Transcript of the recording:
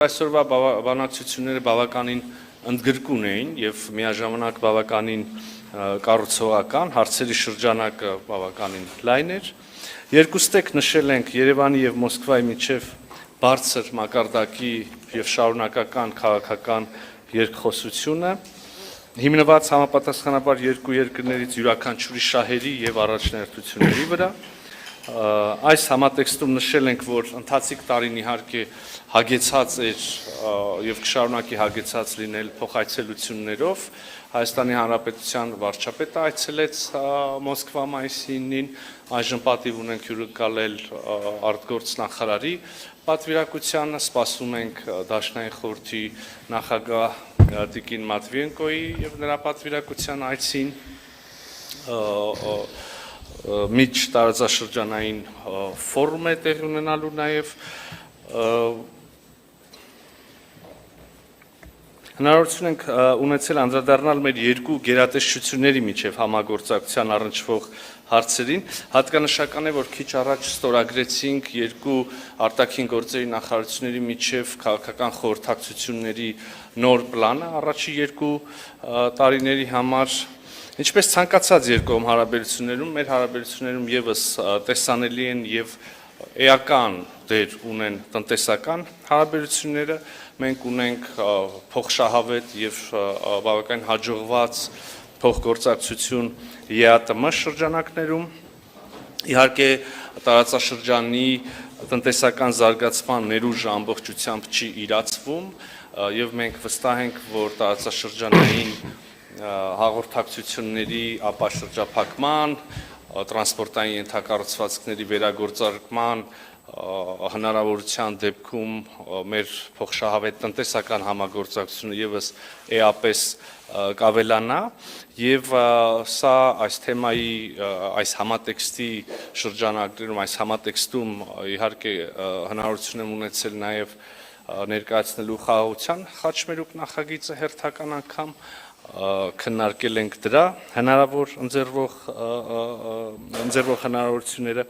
Այսօրվա բանակցությունները բավականին ընդգրկուն էին եւ միաժամանակ բավականին կառուցողական, հարցերի շրջանակը բավականին լայն էր։ Երկուստեք նշել ենք Երևանի եւ Մոսկվայի միջև բարձր մակարդակի եւ շարունակական քաղաքական երկխոսությունը, հիմնված համապատասխանաբար երկու երկրներից յուրաքանչյուրի շահերի եւ առաջնահերթությունների վրա։ Այս համատեքստում նշել ենք, որ ընթացիկ տարին իհարկե հագեցած էր եւ կշարունակի հագեցած լինել փոխայցելություններով։ Հայաստանի Հանրապետության վարչապետը այցելեց Մոսկվա մայիսի 9-ին, այժմ պատիվ ունենք հյուրընկալել արտգործնախարարի պատվիրակությանը, սպասում ենք Դաշնային խորհրդի նախագահ Տիկին Մատվիենկոյի եւ նրա պատվիրակության այցին, միջ տարածաշրջանային ֆորում է տեղի ունենալու նաև, հնարավորություն ենք ունեցել անդրադառնալ մեր երկու գերատեսչությունների միջև համագործակցության առնչվող հարցերին, հատկանշական է, որ քիչ առաջ ստորագրեցինք երկու արտաքին գործերի նախարարությունների միջև քաղաքական խորհրդակցությունների նոր պլանը առաջի երկու տարիների համար, ինչպես ցանկացած երկկողմ հարաբերություններում, մեր հարաբերություններում եւս տեսանելի են եւ էական դեր ունեն տնտեսական հարաբերությունները, մենք ունենք փոխշահավետ եւ բավական հաջողված փոխգործակցություն ԵԱՏՄ շրջանակներում, իհարկե տարածաշրջանի տնտեսական զարգացման ներուժը ամբողջությամբ չի իրացվում եւ մենք վստահ ենք, որ տարածաշրջանային հաղորդակցությունների ապաշրջափակման, տրանսպորտային ենթակառուցվածքների վերագործարկման հնարավորության դեպքում մեր փոխշահավետ տնտեսական համագործակցությունը եւս էապես կավելանա եւ սա այս թեմայի այս համատեքստի շրջանակներում այս համատեքստում իհարկե հնարավորություն եմ ունեցել նաեւ ներկայացնելու խաղաղության խաչմերուկ նախագիծը հերթական անգամ քննարկել ենք դրա հնարավոր ընձեռվող հնարավորությունները